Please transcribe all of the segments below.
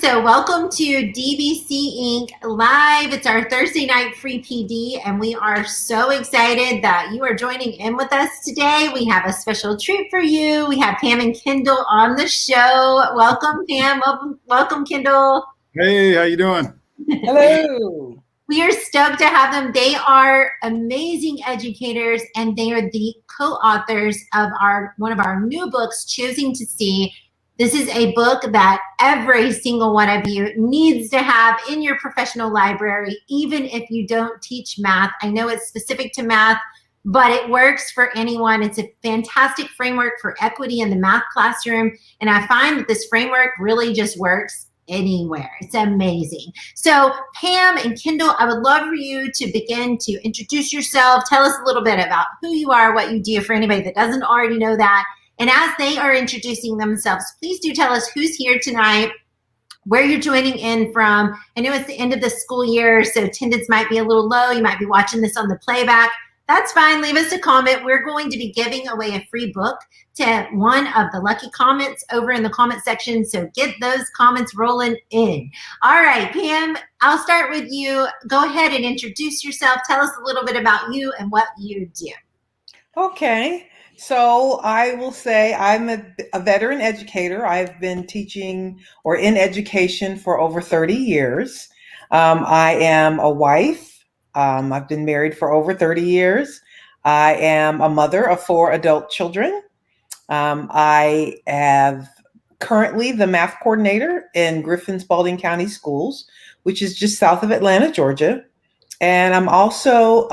So welcome to DBC Inc. Live. It's our Thursday night free PD, and we are so excited that you are joining in with us today. We have a special treat for you. We have Pam and Kendall on the show. Welcome, Pam. Welcome, Kendall. Hey, how you doing? Hello. We are stoked to have them. They are amazing educators, and they are the co-authors of one of our new books, Choosing to See. This is a book that every single one of you needs to have in your professional library, even if you don't teach math. I know it's specific to math, but it works for anyone. It's a fantastic framework for equity in the math classroom, and I find that this framework really just works anywhere. It's amazing. So Pam and Kendall, I would love for you to begin to introduce yourself. Tell us a little bit about who you are, what you do for anybody that doesn't already know that. And as they are introducing themselves, please do tell us who's here tonight, where you're joining in from. I know it's the end of the school year, so attendance might be a little low. You might be watching this on the playback. That's fine. Leave us a comment. We're going to be giving away a free book to one of the lucky comments over in the comment section. So get those comments rolling in. All right, Pam, I'll start with you. Go ahead and introduce yourself. Tell us a little bit about you and what you do. Okay. So I will say I'm a veteran educator. I've been teaching or in education for over 30 years. I am a wife. I've been married for over 30 years. I am a mother of 4 adult children. I have currently the math coordinator in Griffin-Spalding County Schools, which is just south of Atlanta, Georgia. And I'm also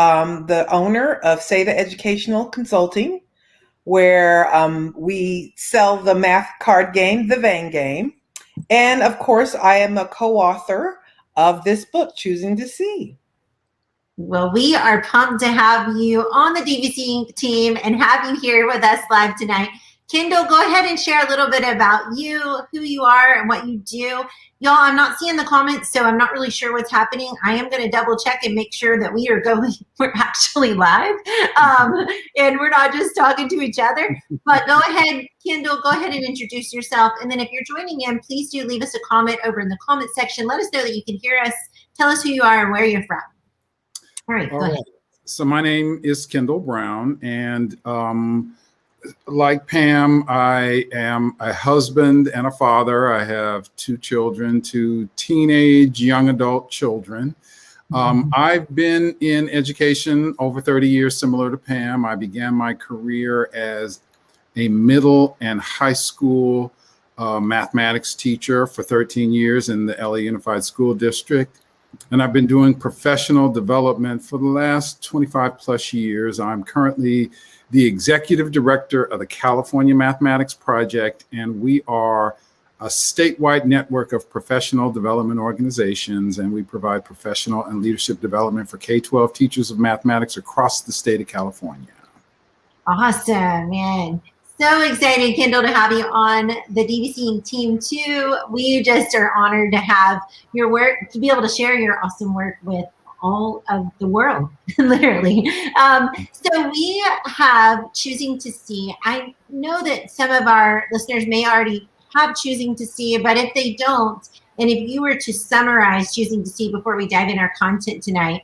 the owner of Seda Educational Consulting, where we sell the math card game, the Vang game. And of course, I am a co-author of this book, Choosing to See. Well, we are pumped to have you on the DBC team and have you here with us live tonight. Kendall, go ahead and share a little bit about you, who you are, and what you do. Y'all, I'm not seeing the comments, so I'm not really sure what's happening. I am going to double check and make sure that we're actually live, and we're not just talking to each other. But go ahead, Kendall, go ahead and introduce yourself. And then if you're joining in, please do leave us a comment over in the comment section. Let us know that you can hear us. Tell us who you are and where you're from. All right, go ahead. So my name is Kendall Brown, and like Pam, I am a husband and a father. I have 2 children, 2 teenage young adult children. I've been in education over 30 years, similar to Pam. I began my career as a middle and high school mathematics teacher for 13 years in the LA Unified School District. And I've been doing professional development for the last 25 plus years. I'm currently the executive director of the California Mathematics Project, and we are a statewide network of professional development organizations, and we provide professional and leadership development for K-12 teachers of mathematics across the state of California. Awesome, man. So excited, Kendall, to have you on the DBC team too. We just are honored to have your work, to be able to share your awesome work with all of the world, literally. So we have Choosing to See. I know that some of our listeners may already have Choosing to See, but if they don't, and if you were to summarize Choosing to See before we dive in our content tonight,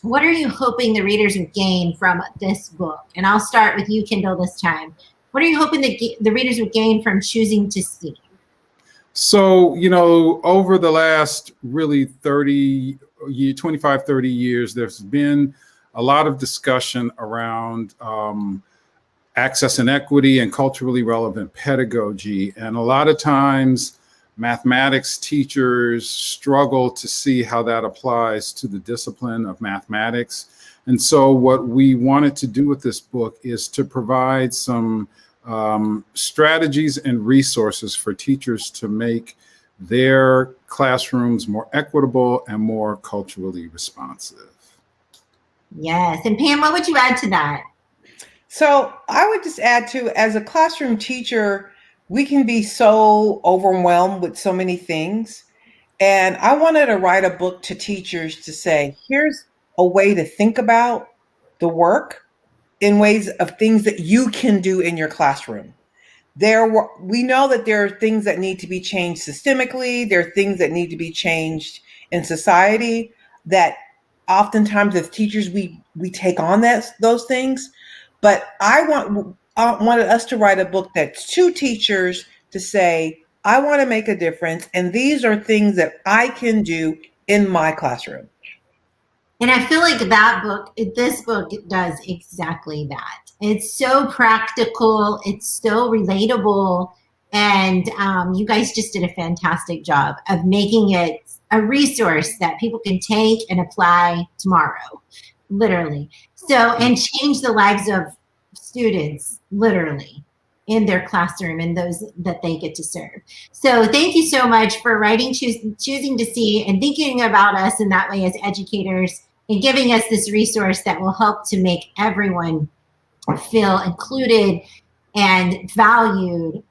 what are you hoping the readers would gain from this book? And I'll start with you, Kendall, this time. What are you hoping the readers would gain from Choosing to See? So, over the last really 25, 30 years, there's been a lot of discussion around access and equity and culturally relevant pedagogy. And a lot of times, mathematics teachers struggle to see how that applies to the discipline of mathematics. And so what we wanted to do with this book is to provide some strategies and resources for teachers to make their classrooms more equitable and more culturally responsive. Yes. And Pam, what would you add to that? So I would just add to, as a classroom teacher, we can be so overwhelmed with so many things. And I wanted to write a book to teachers to say, here's a way to think about the work in ways of things that you can do in your classroom. we know that there are things that need to be changed systemically. There are things that need to be changed in society that oftentimes as teachers, we take on those things. But I wanted us to write a book that's to teachers to say, I want to make a difference. And these are things that I can do in my classroom. And I feel like this book does exactly that. It's so practical. It's so relatable. And you guys just did a fantastic job of making it a resource that people can take and apply tomorrow, literally. So, and change the lives of students, literally, in their classroom and those that they get to serve. So thank you so much for writing Choosing to See and thinking about us in that way as educators and giving us this resource that will help to make everyone feel included and valued.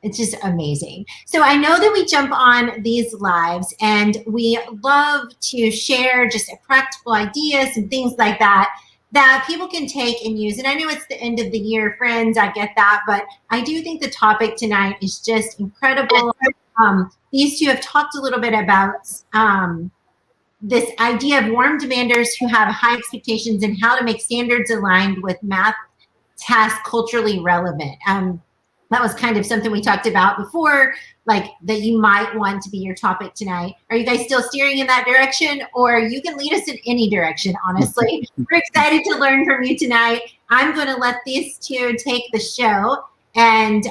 It's just amazing. So I know that we jump on these lives and we love to share just practical ideas and things like that people can take and use. And I know it's the end of the year, friends, I get that, but I do think the topic tonight is just incredible. These two have talked a little bit about this idea of warm demanders who have high expectations and how to make standards aligned with math tasks culturally relevant. That was kind of something we talked about before, like that you might want to be your topic tonight. Are you guys still steering in that direction? Or you can lead us in any direction, honestly. We're excited to learn from you tonight. I'm going to let these two take the show. And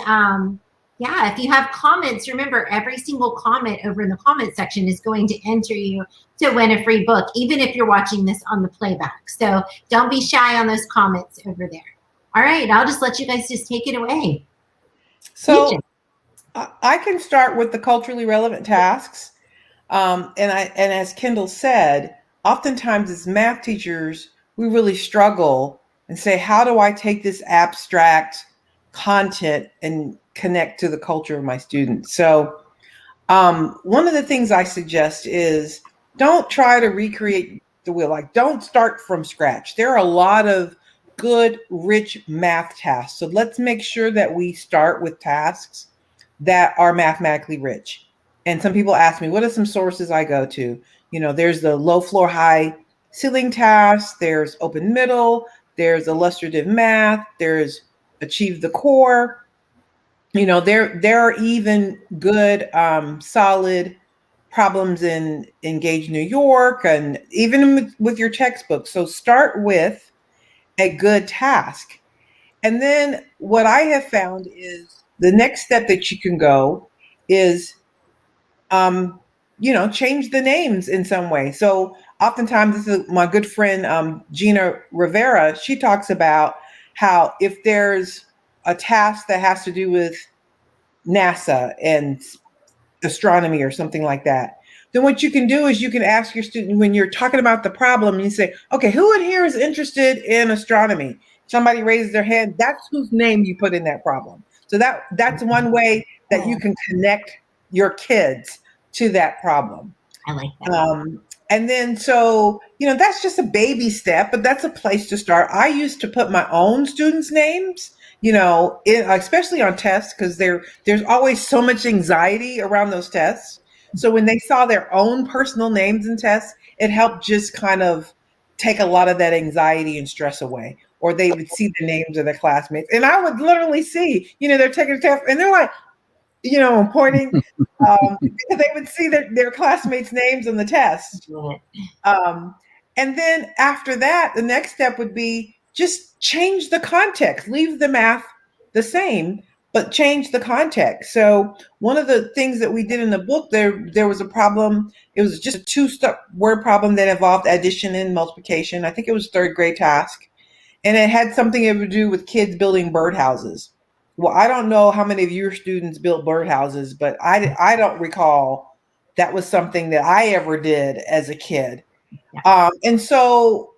yeah, if you have comments, remember every single comment over in the comment section is going to enter you to win a free book, even if you're watching this on the playback. So don't be shy on those comments over there. All right, I'll just let you guys just take it away. So I can start with the culturally relevant tasks. And as Kendall said, oftentimes as math teachers, we really struggle and say, how do I take this abstract content and connect to the culture of my students? So one of the things I suggest is don't try to recreate the wheel. Like, don't start from scratch. There are a lot of good, rich math tasks. So let's make sure that we start with tasks that are mathematically rich. And some people ask me, what are some sources I go to? You know, there's the low floor, high ceiling tasks. There's open middle. There's illustrative math. There's achieve the core. You know, there are even good, solid problems in Engage New York and even with your textbook. So start with a good task. And then what I have found is the next step that you can go is, change the names in some way. So oftentimes, this is my good friend, Gina Rivera. She talks about how if there's a task that has to do with NASA and astronomy or something like that, then what you can do is you can ask your student when you're talking about the problem, you say, okay, who in here is interested in astronomy? Somebody raises their hand. That's whose name you put in that problem. So that's one way that you can connect your kids to that problem. I like that. And then, so, that's just a baby step, but that's a place to start. I used to put my own students' names, especially on tests, because there's always so much anxiety around those tests. So when they saw their own personal names in tests, it helped just kind of take a lot of that anxiety and stress away. Or they would see the names of their classmates. And I would literally see, they're taking a test and they're like, pointing, because they would see their classmates' names on the test. And then after that, the next step would be just change the context, leave the math the same, but change the context. So one of the things that we did in the book, there was a problem. It was just a 2-step word problem that involved addition and multiplication. I think it was a 3rd grade task. And it had something to do with kids building birdhouses. Well, I don't know how many of your students built birdhouses, but I don't recall that was something that I ever did as a kid. And so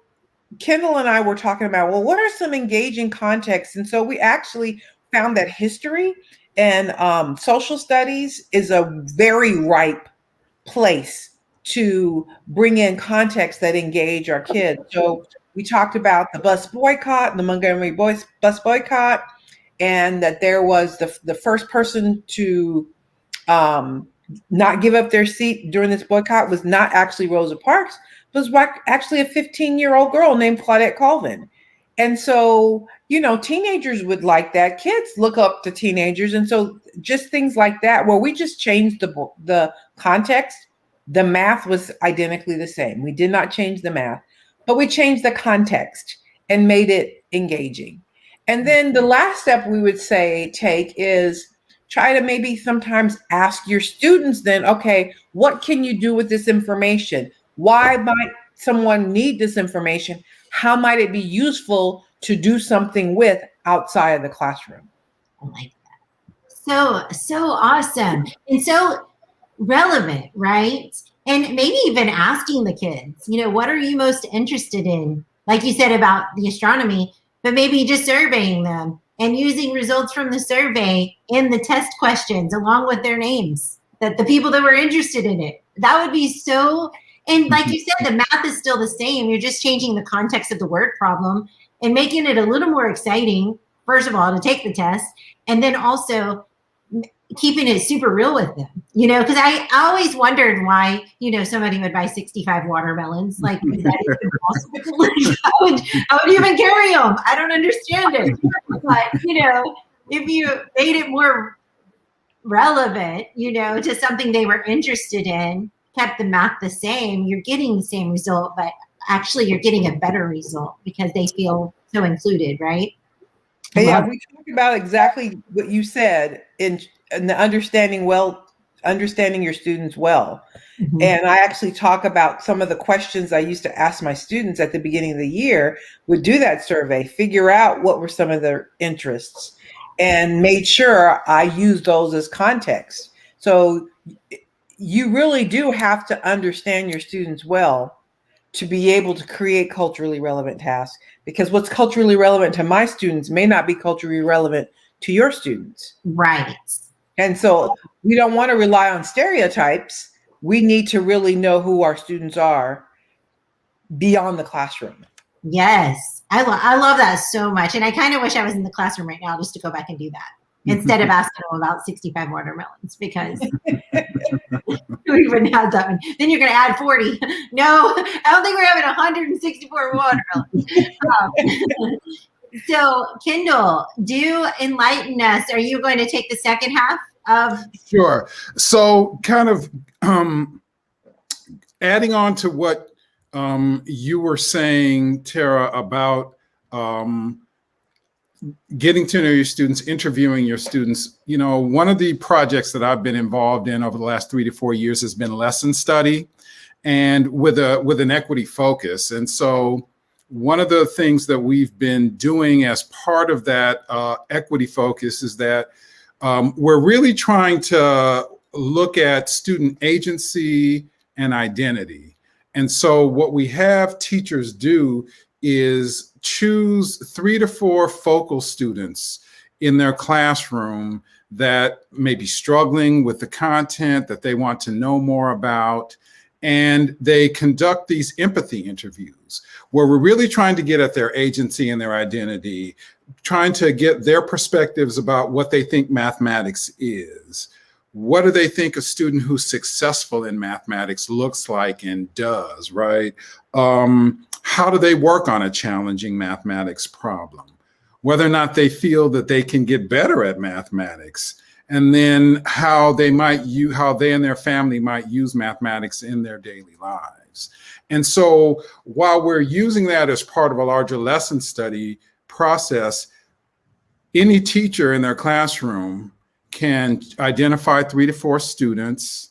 Kendall and I were talking about, well, what are some engaging contexts? And so we actually found that history and social studies is a very ripe place to bring in contexts that engage our kids. So we talked about the bus boycott, the Montgomery bus boycott, and that there was the first person to not give up their seat during this boycott was not actually Rosa Parks, but was actually a 15-year-old girl named Claudette Colvin. And so, you know, teenagers would like that. Kids look up to teenagers. And so just things like that, where we just changed the context. The math was identically the same. We did not change the math, but we changed the context and made it engaging. And then the last step we would say take is try to maybe sometimes ask your students then, okay, what can you do with this information? Why might someone need this information? How might it be useful to do something with outside of the classroom? I like that. So awesome. And so relevant, right? And maybe even asking the kids, you know, what are you most interested in? Like you said about the astronomy, but maybe just surveying them and using results from the survey in the test questions along with their names, that the people that were interested in it. That would be so. And like you said, the math is still the same. You're just changing the context of the word problem and making it a little more exciting, first of all, to take the test, and then also keeping it super real with them, you know, because I always wondered why, you know, somebody would buy 65 watermelons. Like, is that even possible? Like, how would you even carry them? I don't understand it. But, you know, if you made it more relevant, you know, to something they were interested in, kept the math the same, you're getting the same result, but actually you're getting a better result because they feel so included, right? Yeah, we talked about exactly what you said in the understanding your students well. Mm-hmm. And I actually talk about some of the questions I used to ask my students at the beginning of the year, would do that survey, figure out what were some of their interests, and made sure I used those as context. So you really do have to understand your students well to be able to create culturally relevant tasks, because what's culturally relevant to my students may not be culturally relevant to your students. Right. And so we don't want to rely on stereotypes. We need to really know who our students are beyond the classroom. Yes. I love that so much. And I kind of wish I was in the classroom right now just to go back and do that instead of asking them about 65 watermelons, because we wouldn't have that one. Then you're going to add 40. No, I don't think we're having 164 watermelons. So, Kendall, do enlighten us. Are you going to take the second half of? Sure. So, kind of adding on to what you were saying, Tara, about getting to know your students, interviewing your students. You know, one of the projects that I've been involved in over the last 3 to 4 years has been lesson study, and with an equity focus. And so one of the things that we've been doing as part of that equity focus is that we're really trying to look at student agency and identity. And so what we have teachers do is choose 3 to 4 focal students in their classroom that may be struggling with the content that they want to know more about. And they conduct these empathy interviews where we're really trying to get at their agency and their identity, trying to get their perspectives about what they think mathematics is. What do they think a student who's successful in mathematics looks like and does, right? How do they work on a challenging mathematics problem? Whether or not they feel that they can get better at mathematics, and then how they and their family might use mathematics in their daily lives. And so while we're using that as part of a larger lesson study process, any teacher in their classroom can identify 3 to 4 students,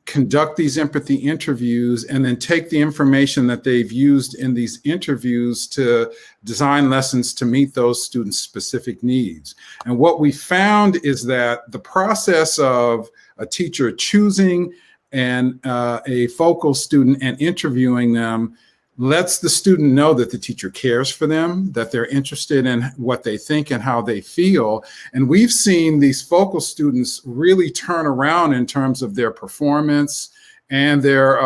conduct these empathy interviews, and then take the information that they've used in these interviews to design lessons to meet those students' specific needs. And what we found is that the process of a teacher choosing a focal student and interviewing them lets the student know that the teacher cares for them, that they're interested in what they think and how they feel. And we've seen these focal students really turn around in terms of their performance and their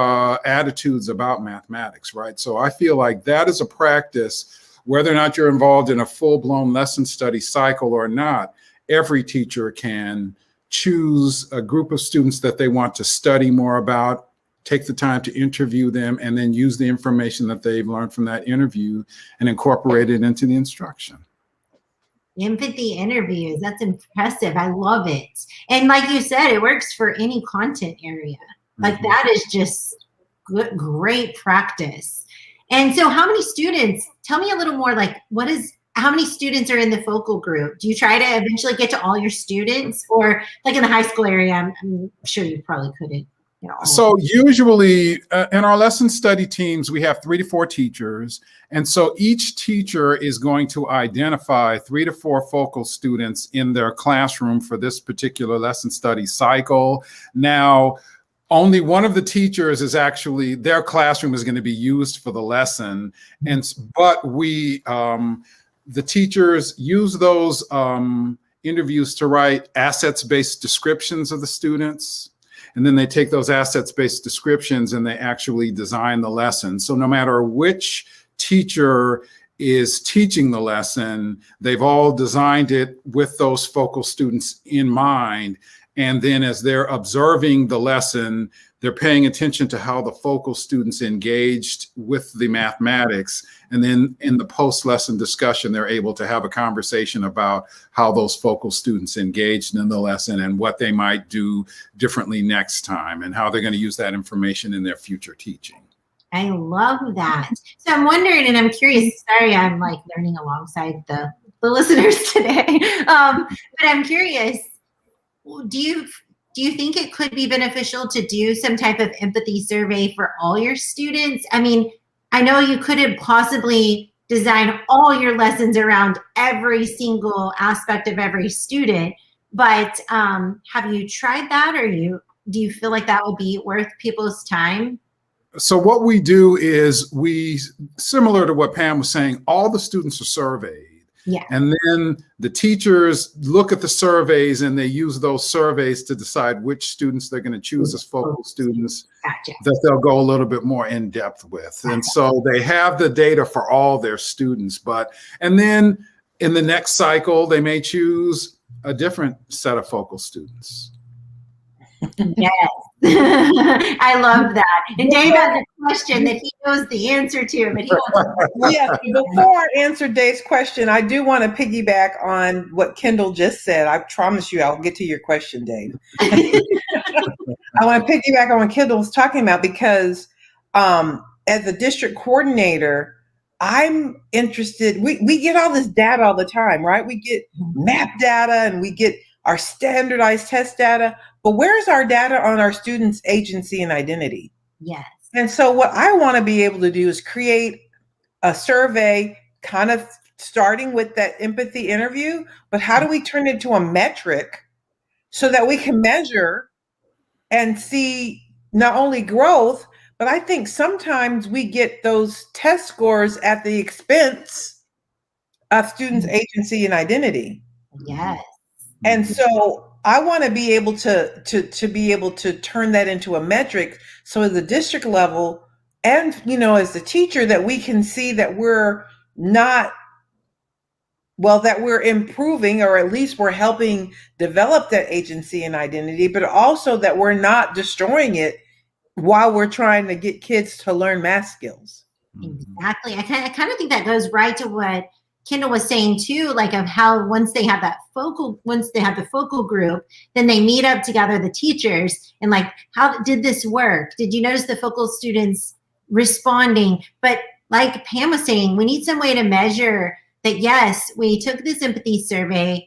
attitudes about mathematics, right? So I feel like that is a practice whether or not you're involved in a full-blown lesson study cycle or not, every teacher can choose a group of students that they want to study more about, take the time to interview them, and then use the information that they've learned from that interview and incorporate it into the instruction. Empathy interviews, that's impressive. I love it. And like you said, it works for any content area. Like that is just good, great practice. And so how many students, tell me a little more, like how many students are in the focal group? Do you try to eventually get to all your students, or like in the high school area, I'm sure you probably couldn't. So usually in our lesson study teams, we have 3 to 4 teachers. And so each teacher is going to identify 3 to 4 focal students in their classroom for this particular lesson study cycle. Now, only one of the teachers is actually, their classroom is going to be used for the lesson. But the teachers use those interviews to write assets-based descriptions of the students. And then they take those assets-based descriptions and they actually design the lesson. So no matter which teacher is teaching the lesson, they've all designed it with those focal students in mind. And then as they're observing the lesson, they're paying attention to how the focal students engaged with the mathematics. And then in the post-lesson discussion, they're able to have a conversation about how those focal students engaged in the lesson and what they might do differently next time and how they're going to use that information in their future teaching. I love that. So I'm wondering, and I'm curious, sorry, I'm like learning alongside the listeners today. But I'm curious, do you think it could be beneficial to do some type of empathy survey for all your students? I mean, I know you couldn't possibly design all your lessons around every single aspect of every student, but have you tried that, or do you feel like that would be worth people's time? So what we do is similar to what Pam was saying, all the students are surveyed. Yeah. And then the teachers look at the surveys and they use those surveys to decide which students they're going to choose as focal students that they'll go a little bit more in depth with. And so they have the data for all their students, and then in the next cycle, they may choose a different set of focal students. Yes. I love that. And Dave has a question that he knows the answer to, but he wants Yeah, before I answer Dave's question, I do want to piggyback on what Kendall just said. I promise you I'll get to your question, Dave. I want to piggyback on what Kendall was talking about because as a district coordinator, I'm interested. We get all this data all the time, right? We get map data and we get our standardized test data, but where's our data on our students' agency and identity? Yes. And so what I want to be able to do is create a survey kind of starting with that empathy interview, but how do we turn it into a metric so that we can measure and see not only growth, but I think sometimes we get those test scores at the expense of students' agency and identity. Yes. And so I want to be able to be able to turn that into a metric. So at the district level and, as the teacher, that we can see that we're not, that we're improving, or at least we're helping develop that agency and identity, but also that we're not destroying it while we're trying to get kids to learn math skills. Exactly. I kind of think that goes right to what Kendall was saying too, like of how once they have the focal group, then they meet up together, the teachers, and like, how did this work? Did you notice the focal students responding? But like Pam was saying, we need some way to measure that, yes, we took this empathy survey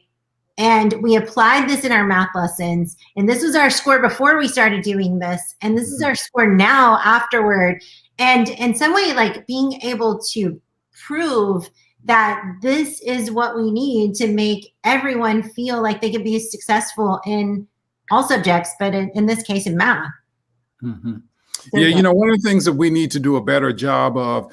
and we applied this in our math lessons, and this was our score before we started doing this, and this is our score now afterward. And in some way, like being able to prove that this is what we need to make everyone feel like they can be successful in all subjects, but in this case, in math. Mm-hmm. Yeah, one of the things that we need to do a better job of,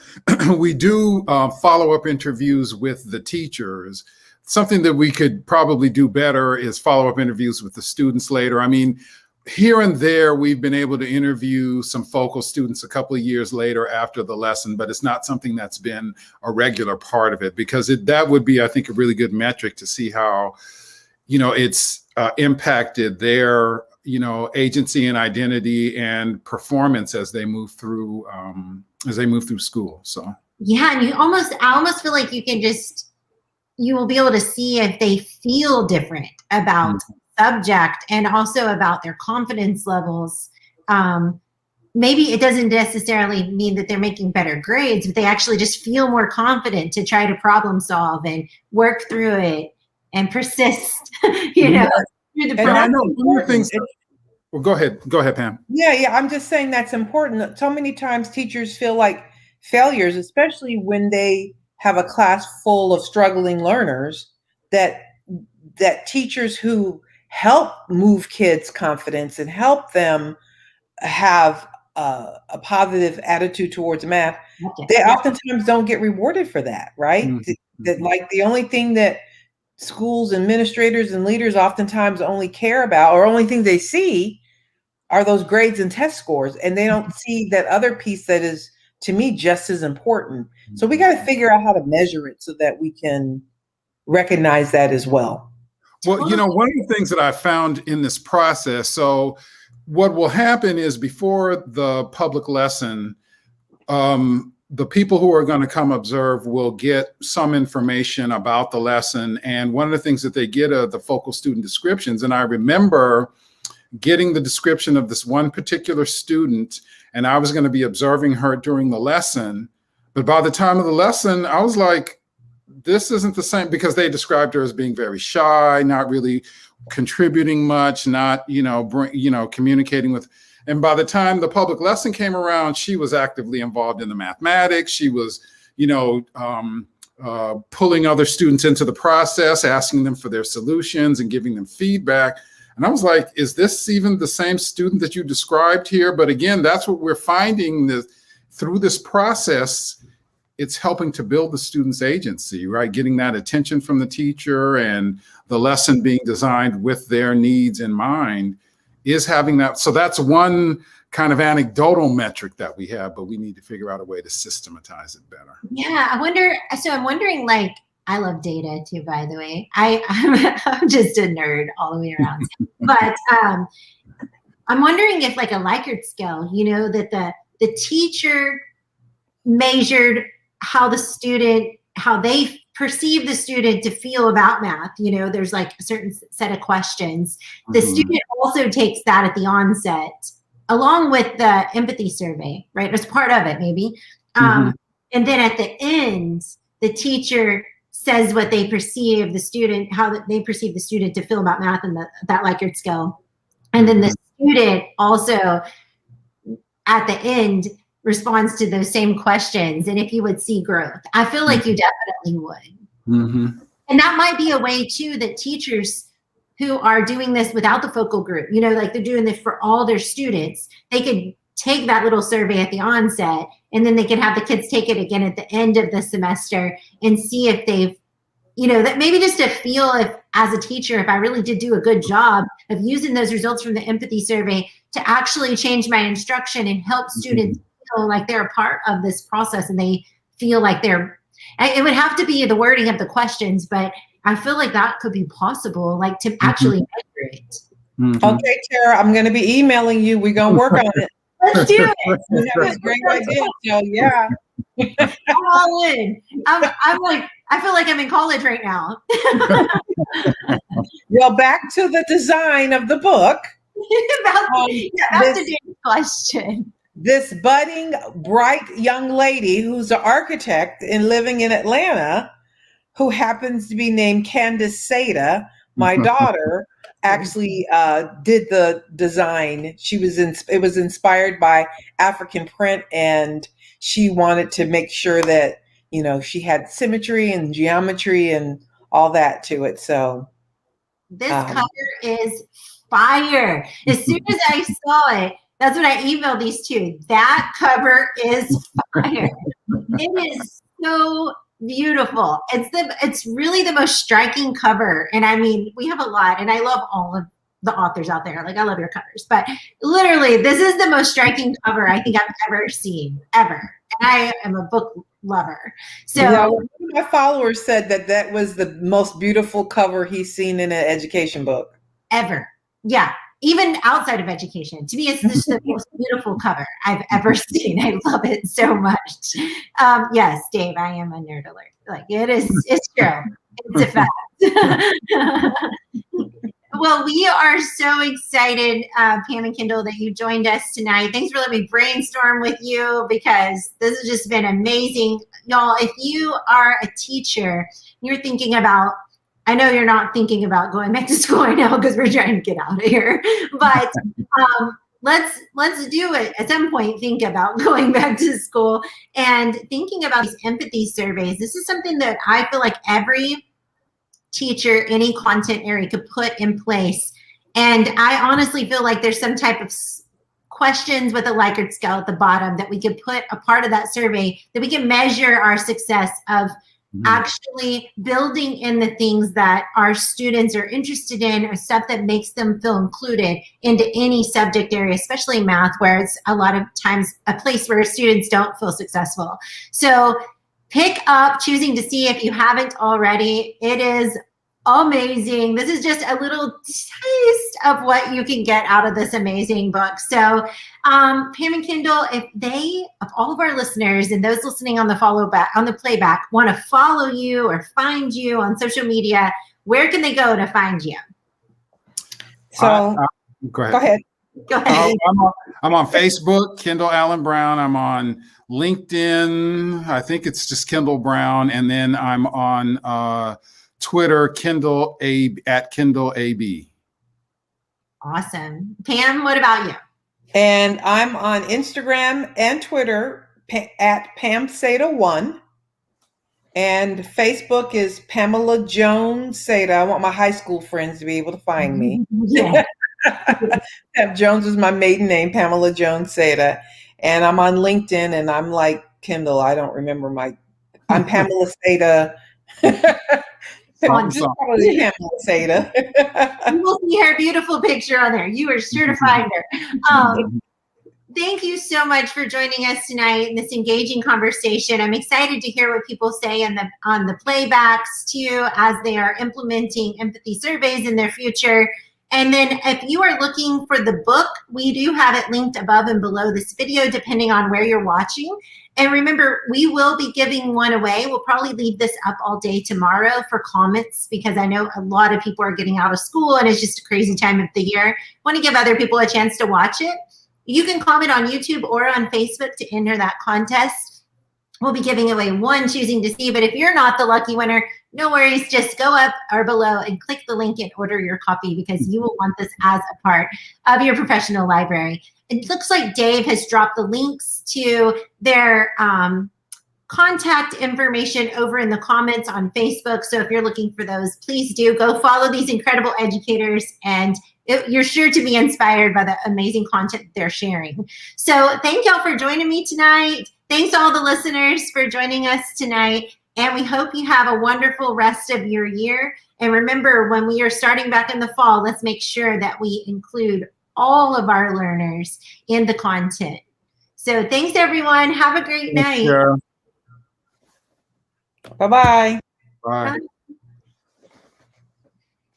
we do follow-up interviews with the teachers. Something that we could probably do better is follow-up interviews with the students later. I mean, here and there, we've been able to interview some focal students a couple of years later after the lesson, but it's not something that's been a regular part of it, because that would be, I think, a really good metric to see how, it's impacted their, agency and identity and performance as they move through school. So yeah, and I almost feel like you will be able to see if they feel different about subject and also about their confidence levels. Maybe it doesn't necessarily mean that they're making better grades, but they actually just feel more confident to try to problem solve and work through it and persist, through the And I process. know one of the things. Well, go ahead, Pam. Yeah. I'm just saying that's important. So many times teachers feel like failures, especially when they have a class full of struggling learners, that teachers who help move kids' confidence and help them have a positive attitude towards math, they oftentimes don't get rewarded for that, right? Mm-hmm. That like the only thing that schools administrators and leaders oftentimes only care about, or only thing they see, are those grades and test scores, and they don't see that other piece that is, to me, just as important. So we got to figure out how to measure it so that we can recognize that as well. Well, one of the things that I found in this process, so what will happen is before the public lesson, the people who are going to come observe will get some information about the lesson. And one of the things that they get are the focal student descriptions. And I remember getting the description of this one particular student, and I was going to be observing her during the lesson. But by the time of the lesson, I was like, this isn't the same, because they described her as being very shy, not really contributing much, not, communicating with. And by the time the public lesson came around, she was actively involved in the mathematics. She was, pulling other students into the process, asking them for their solutions and giving them feedback. And I was like, is this even the same student that you described here? But again, that's what we're finding through this process. It's helping to build the student's agency, right? Getting that attention from the teacher and the lesson being designed with their needs in mind is having that. So that's one kind of anecdotal metric that we have, but we need to figure out a way to systematize it better. Yeah, I'm wondering, like, I love data too, by the way. I'm just a nerd all the way around. But I'm wondering if, like, a Likert scale, that the teacher measured how they perceive the student to feel about math. There's like a certain set of questions. The student also takes that at the onset, along with the empathy survey, right? As part of it, maybe. And then at the end, the teacher says what they perceive the student, how they perceive the student to feel about math and that Likert scale. And then the student also, at the end, responds to those same questions, and if you would see growth. I feel like you definitely would. And that might be a way too that teachers who are doing this without the focal group, like they're doing this for all their students, they could take that little survey at the onset, and then they can have the kids take it again at the end of the semester and see if they've, that maybe just to feel if, as a teacher, if I really did do a good job of using those results from the empathy survey to actually change my instruction and help students feel like they're a part of this process, and they feel like it would have to be the wording of the questions, but I feel like that could be possible, like to actually measure it. Okay, Tara, I'm going to be emailing you. We're going to work on it. Let's do it. That's a great idea. So yeah. I'm all in. I'm like, I feel like I'm in college right now. Well, back to the design of the book. That's a good question. This budding, bright young lady who's an architect and living in Atlanta, who happens to be named Candace Seda, my daughter, actually did the design. It was inspired by African print, and she wanted to make sure that she had symmetry and geometry and all that to it. So this cover is fire. As soon as I saw it, that's what I emailed these two. That cover is fire. It is so beautiful. It's really the most striking cover. And I mean, we have a lot, and I love all of the authors out there. Like, I love your covers, but literally, this is the most striking cover I think I've ever seen, ever. And I am a book lover. So yeah, one of my followers said that was the most beautiful cover he's seen in an education book. Ever. Yeah. Even outside of education. To me, it's just the most beautiful cover I've ever seen. I love it so much. Yes, Dave, I am a nerd alert. Like, it's true. It's a fact. Well, we are so excited, Pam and Kendall, that you joined us tonight. Thanks for letting me brainstorm with you, because this has just been amazing. Y'all, if you are a teacher, you're thinking about, I know you're not thinking about going back to school right now because we're trying to get out of here, but let's do it at some point. Think about going back to school and thinking about these empathy surveys. This is something that I feel like every teacher, any content area could put in place. And I honestly feel like there's some type of questions with a Likert scale at the bottom that we could put a part of that survey that we can measure our success of actually building in the things that our students are interested in, or stuff that makes them feel included into any subject area, especially math, where it's a lot of times a place where students don't feel successful. So pick up Choosing to See if you haven't already. It is amazing. This is just a little taste of what you can get out of this amazing book. So Pam and Kendall, if all of our listeners and those listening on the playback want to follow you or find you on social media, where can they go to find you? So go ahead. Go ahead. I'm on Facebook, Kendall Allen Brown. I'm on LinkedIn. I think it's just Kendall Brown. And then I'm on Twitter, at Kendall AB. Awesome. Pam, what about you? And I'm on Instagram and Twitter at Pam Seda 1. And Facebook is Pamela Jones Seda. I want my high school friends to be able to find me. Yeah. Jones is my maiden name, Pamela Jones Seda. And I'm on LinkedIn, and I'm like Kendall. I don't remember I'm Pamela Seda. Just probably Pamela Seda. You will see her beautiful picture on there. You are sure to find her. Thank you so much for joining us tonight in this engaging conversation. I'm excited to hear what people say on the playbacks too, as they are implementing empathy surveys in their future. And then if you are looking for the book, we do have it linked above and below this video, depending on where you're watching. And remember, we will be giving one away. We'll probably leave this up all day tomorrow for comments, because I know a lot of people are getting out of school and it's just a crazy time of the year. Want to give other people a chance to watch it. You can comment on YouTube or on Facebook to enter that contest. We'll be giving away one Choosing to See, but if you're not the lucky winner, no worries. Just go up or below and click the link and order your copy, because you will want this as a part of your professional library. It looks like Dave has dropped the links to their contact information over in the comments on Facebook. So if you're looking for those, please do go follow these incredible educators, and you're sure to be inspired by the amazing content they're sharing. So thank y'all for joining me tonight. Thanks all the listeners for joining us tonight. And we hope you have a wonderful rest of your year. And remember, when we are starting back in the fall, let's make sure that we include all of our learners in the content. So thanks, everyone. Have a great night. Bye-bye. Bye.